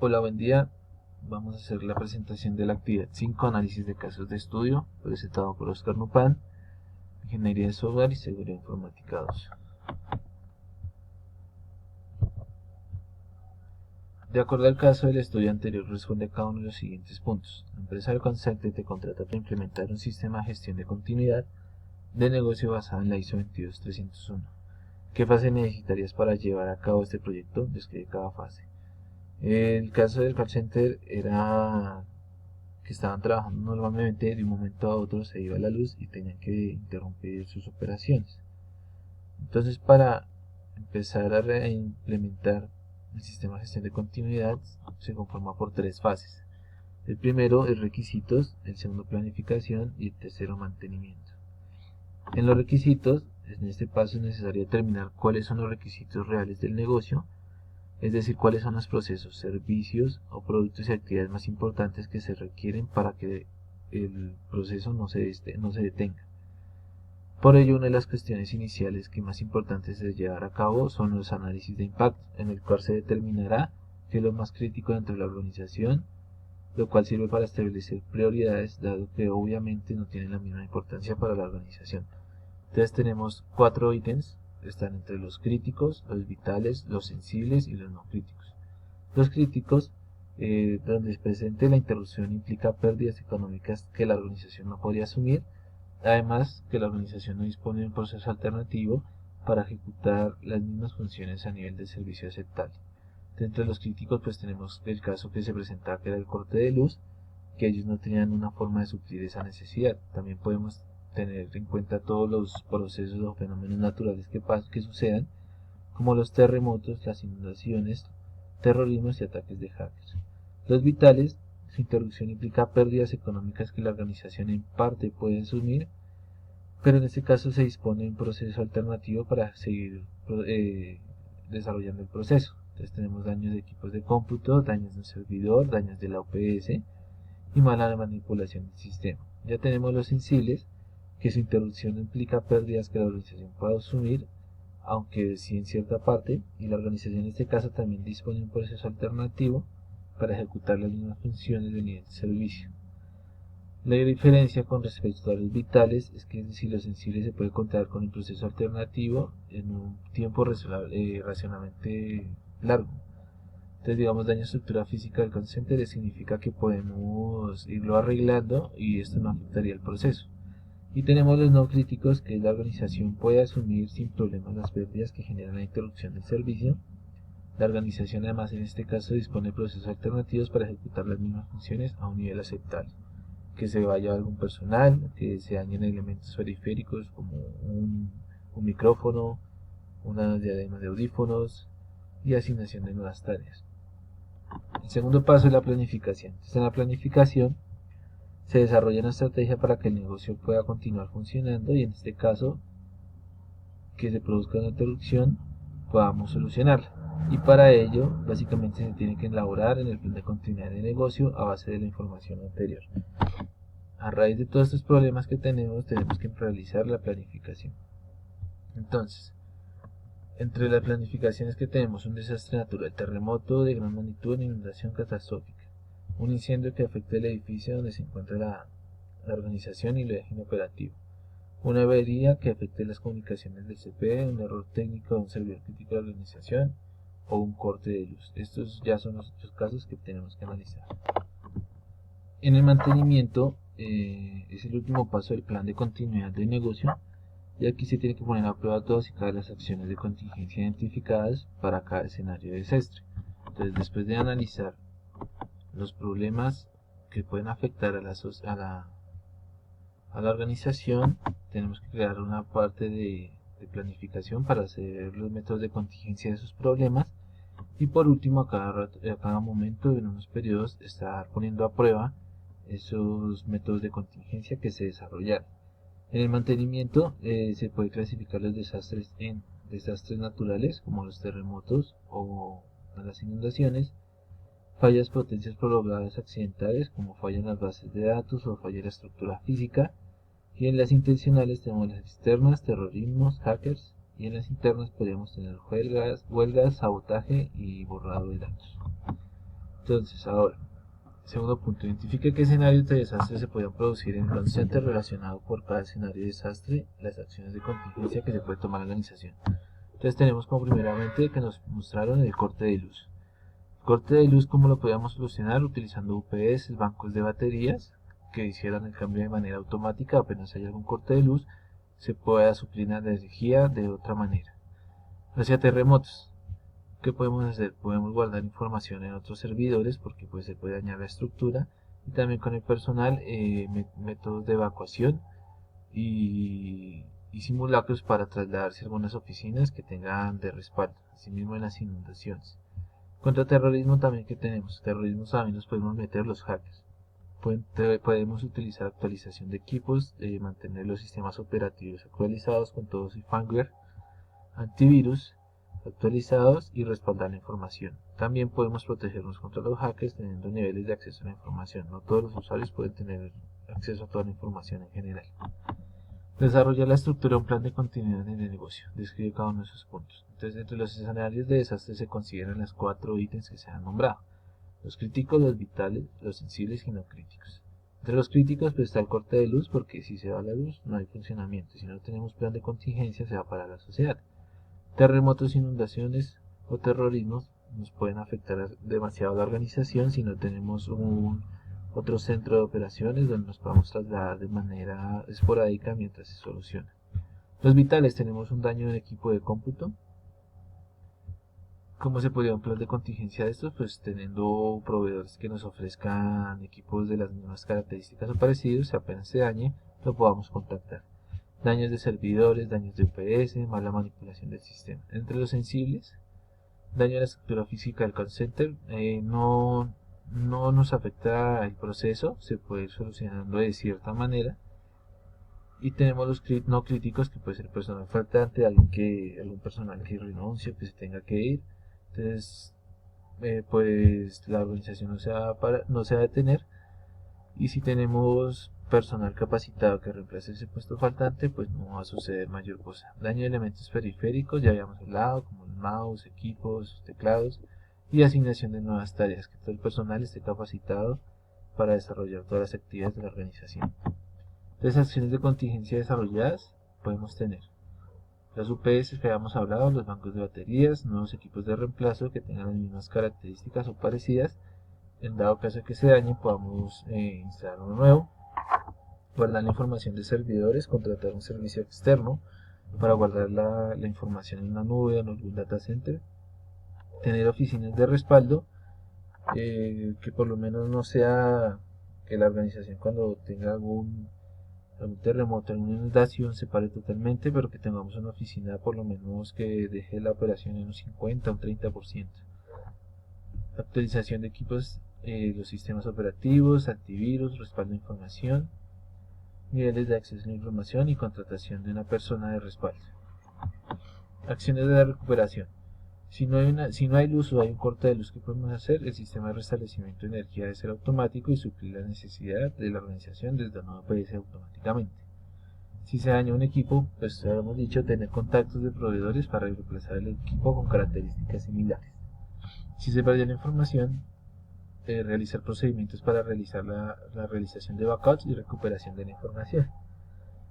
Hola, buen día. Vamos a hacer la presentación de la actividad 5, análisis de casos de estudio, presentado por Oscar Nupan, Ingeniería de Software y Seguridad Informática 2. De acuerdo al caso del estudio anterior, responde a cada uno de los siguientes puntos. La empresa del concepto te contrata para implementar un sistema de gestión de continuidad de negocio basado en la ISO 22301. ¿Qué fase necesitarías para llevar a cabo este proyecto? Describe cada fase. El caso del call center era que estaban trabajando normalmente, de un momento a otro se iba la luz y tenían que interrumpir sus operaciones. Entonces, para empezar a implementar el sistema de gestión de continuidad, se conforma por tres fases. El primero es requisitos, el segundo planificación y el tercero mantenimiento. En los requisitos, en este paso es necesario determinar cuáles son los requisitos reales del negocio, es decir, cuáles son los procesos, servicios o productos y actividades más importantes que se requieren para que el proceso no se detenga. Por ello, una de las cuestiones iniciales que más importantes de llevar a cabo son los análisis de impacto, en el cual se determinará qué es lo más crítico dentro de la organización, lo cual sirve para establecer prioridades, dado que obviamente no tienen la misma importancia para la organización. Entonces tenemos 4 ítems, están entre los críticos, los vitales, los sensibles y los no críticos. Los críticos, donde se presente la interrupción implica pérdidas económicas que la organización no podría asumir, además que la organización no dispone de un proceso alternativo para ejecutar las mismas funciones a nivel de servicio aceptable. Dentro de los críticos pues tenemos el caso que se presentaba, que era el corte de luz, que ellos no tenían una forma de suplir esa necesidad. También podemos tener en cuenta todos los procesos o fenómenos naturales que sucedan, como los terremotos, las inundaciones, terrorismos y ataques de hackers. Los vitales, su interrupción implica pérdidas económicas que la organización en parte puede asumir, pero en este caso se dispone de un proceso alternativo para seguir desarrollando el proceso. Entonces tenemos daños de equipos de cómputo, daños de un servidor, daños de la OPS y mala manipulación del sistema. Ya tenemos los sensibles, que su interrupción implica pérdidas que la organización pueda asumir, aunque sí en cierta parte, y la organización en este caso también dispone de un proceso alternativo para ejecutar las mismas funciones de nivel de servicio. La diferencia con respecto a los vitales es que si los sensibles se puede contar con un proceso alternativo en un tiempo racionalmente largo. Entonces, digamos, daño a estructura física del call center significa que podemos irlo arreglando y esto no afectaría el proceso. Y tenemos los no críticos, que la organización puede asumir sin problemas las pérdidas que generan la interrupción del servicio. La organización además en este caso dispone de procesos alternativos para ejecutar las mismas funciones a un nivel aceptable. Que se vaya algún personal, que se dañen elementos periféricos como un micrófono, una diadema de audífonos y asignación de nuevas tareas. El segundo paso es la planificación. Entonces, en la planificación se desarrolla una estrategia para que el negocio pueda continuar funcionando y en este caso que se produzca una interrupción podamos solucionarla. Y para ello básicamente se tiene que elaborar en el plan de continuidad de negocio a base de la información anterior. A raíz de todos estos problemas que tenemos que realizar la planificación. Entonces, entre las planificaciones que tenemos, un desastre natural, terremoto de gran magnitud, inundación catastrófica, un incendio que afecte el edificio donde se encuentra la organización y lo deje inoperativo, una avería que afecte las comunicaciones del CPE, un error técnico de un servidor crítico de la organización o un corte de luz. Estos ya son los otros casos que tenemos que analizar. En el mantenimiento es el último paso del plan de continuidad del negocio, y aquí se tiene que poner a prueba todas y cada de las acciones de contingencia identificadas para cada escenario de desastre. Entonces, después de analizar los problemas que pueden afectar a la organización, tenemos que crear una parte de planificación para hacer los métodos de contingencia de esos problemas, y por último a cada momento en unos periodos estar poniendo a prueba esos métodos de contingencia que se desarrollaron. En el mantenimiento se puede clasificar los desastres en desastres naturales como los terremotos o las inundaciones, fallas potencias prolongadas accidentales como falla en las bases de datos o falla en la estructura física, y en las intencionales tenemos las externas, terrorismos, hackers, y en las internas podríamos tener huelgas, sabotaje y borrado de datos. Entonces, ahora, segundo punto, identifique qué escenarios de desastre se pueden producir en el call center relacionado por cada escenario de desastre, las acciones de contingencia que se puede tomar la organización. Entonces tenemos como primeramente que nos mostraron el corte de luz. Corte de luz, ¿cómo lo podíamos solucionar? Utilizando UPS, bancos de baterías, que hicieran el cambio de manera automática. Apenas hay algún corte de luz, se pueda suplir la energía de otra manera. Hacia terremotos, ¿qué podemos hacer? Podemos guardar información en otros servidores porque pues se puede dañar la estructura. Y también con el personal, métodos de evacuación y simulacros para trasladarse a algunas oficinas que tengan de respaldo. Asimismo en las inundaciones. Contra terrorismo también que tenemos. Terrorismo también nos podemos meter los hackers. Podemos utilizar actualización de equipos, mantener los sistemas operativos actualizados con todos y firmware, antivirus actualizados y respaldar la información. También podemos protegernos contra los hackers teniendo niveles de acceso a la información. No todos los usuarios pueden tener acceso a toda la información en general. Desarrollar la estructura de un plan de continuidad en el negocio. Describe cada uno de esos puntos. Entonces, entre los escenarios de desastre se consideran los 4 ítems que se han nombrado. Los críticos, los vitales, los sensibles y no críticos. Entre los críticos pues está el corte de luz, porque si se va la luz no hay funcionamiento. Si no tenemos plan de contingencia se va a parar la sociedad. Terremotos, inundaciones o terrorismos nos pueden afectar demasiado a la organización si no tenemos otro centro de operaciones donde nos podamos trasladar de manera esporádica mientras se soluciona. Los vitales, tenemos un daño en el equipo de cómputo. ¿Cómo se podría un plan de contingencia de estos? Pues teniendo proveedores que nos ofrezcan equipos de las mismas características o parecidos, si apenas se dañe, lo podamos contactar. Daños de servidores, daños de UPS, mala manipulación del sistema. Entre los sensibles, daño a la estructura física del call center, no nos afecta el proceso, se puede ir solucionando de cierta manera. Y tenemos los no críticos, que puede ser personal faltante, algún personal que renuncie, que se tenga que ir. Entonces, pues la organización no se va a detener. Y si tenemos personal capacitado que reemplace ese puesto faltante, pues no va a suceder mayor cosa. Daño de elementos periféricos, ya habíamos hablado, como el mouse, equipos, teclados, y asignación de nuevas tareas, que todo el personal esté capacitado para desarrollar todas las actividades de la organización. Entonces, acciones de contingencia desarrolladas podemos tener las UPS que habíamos hablado, los bancos de baterías, nuevos equipos de reemplazo que tengan las mismas características o parecidas. En dado caso que se dañe, podamos instalar uno nuevo, guardar la información de servidores, contratar un servicio externo para guardar la información en una nube o en algún data center, tener oficinas de respaldo, que por lo menos no sea que la organización cuando tenga algún terremoto, alguna inundación se pare totalmente, pero que tengamos una oficina por lo menos que deje la operación en un 50 o un 30%. Actualización de equipos, los sistemas operativos, antivirus, respaldo de información, niveles de acceso a la información y contratación de una persona de respaldo. Acciones de la recuperación. Si no hay luz o hay un corte de luz, ¿qué podemos hacer? El sistema de restablecimiento de energía debe ser automático y suplir la necesidad de la organización desde la nueva APS automáticamente. Si se daña un equipo, pues habíamos dicho tener contactos de proveedores para reemplazar el equipo con características similares. Si se perdió la información, realizar procedimientos para realizar la realización de backups y recuperación de la información.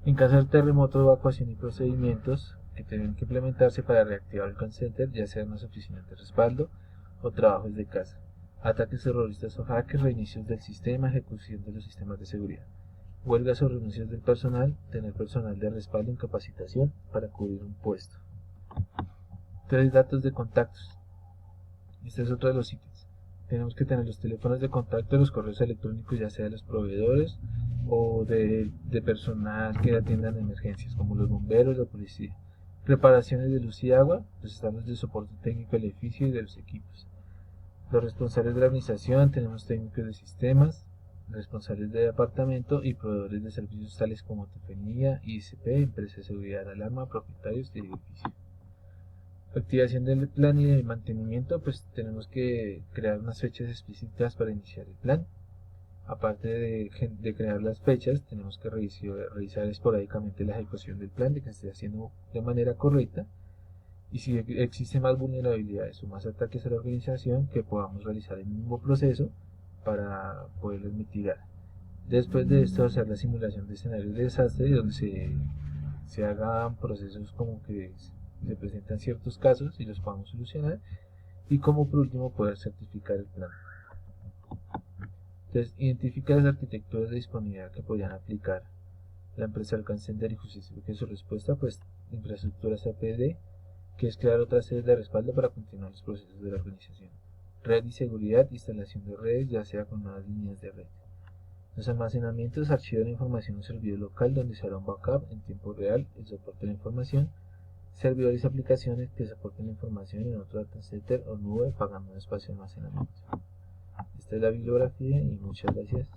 En caso de terremoto, evacuación y procedimientos que tienen que implementarse para reactivar el call center, ya sean las oficinas de respaldo o trabajos de casa. Ataques terroristas o hackers, reinicios del sistema, ejecución de los sistemas de seguridad. Huelgas o renuncias del personal, tener personal de respaldo en capacitación para cubrir un puesto. 3 datos de contactos. Este es otro de los ítems. Tenemos que tener los teléfonos de contacto, los correos electrónicos, ya sea de los proveedores o de personal que atiendan emergencias, como los bomberos, la policía. Reparaciones de luz y agua, los estados de soporte técnico del edificio y de los equipos. Los responsables de la organización, tenemos técnicos de sistemas, responsables de departamento y proveedores de servicios tales como telefonía, ISP, empresas de seguridad, alarma, propietarios de edificio. Activación del plan y de mantenimiento, pues tenemos que crear unas fechas específicas para iniciar el plan. Aparte de crear las fechas, tenemos que revisar esporádicamente la ejecución del plan, de que se esté haciendo de manera correcta. y si existen más vulnerabilidades o más ataques a la organización, que podamos realizar el mismo proceso para poderlos mitigar. Después de esto, hacer la simulación de escenarios de desastre donde se hagan procesos como que se presentan ciertos casos y los podamos solucionar, y como por último poder certificar el plan. Entonces, identifica las arquitecturas de disponibilidad que podrían aplicar la empresa del call center y justifique su respuesta, pues infraestructuras APD, que es crear otra serie de respaldo para continuar los procesos de la organización. Red y seguridad, instalación de redes, ya sea con nuevas líneas de red. Los almacenamientos, archivo de la información en un servidor local donde se hará un backup en tiempo real, el soporte de la información, servidores y aplicaciones que soporten la información en otro data center o nube pagando un espacio de almacenamiento. Esta es la bibliografía y muchas gracias.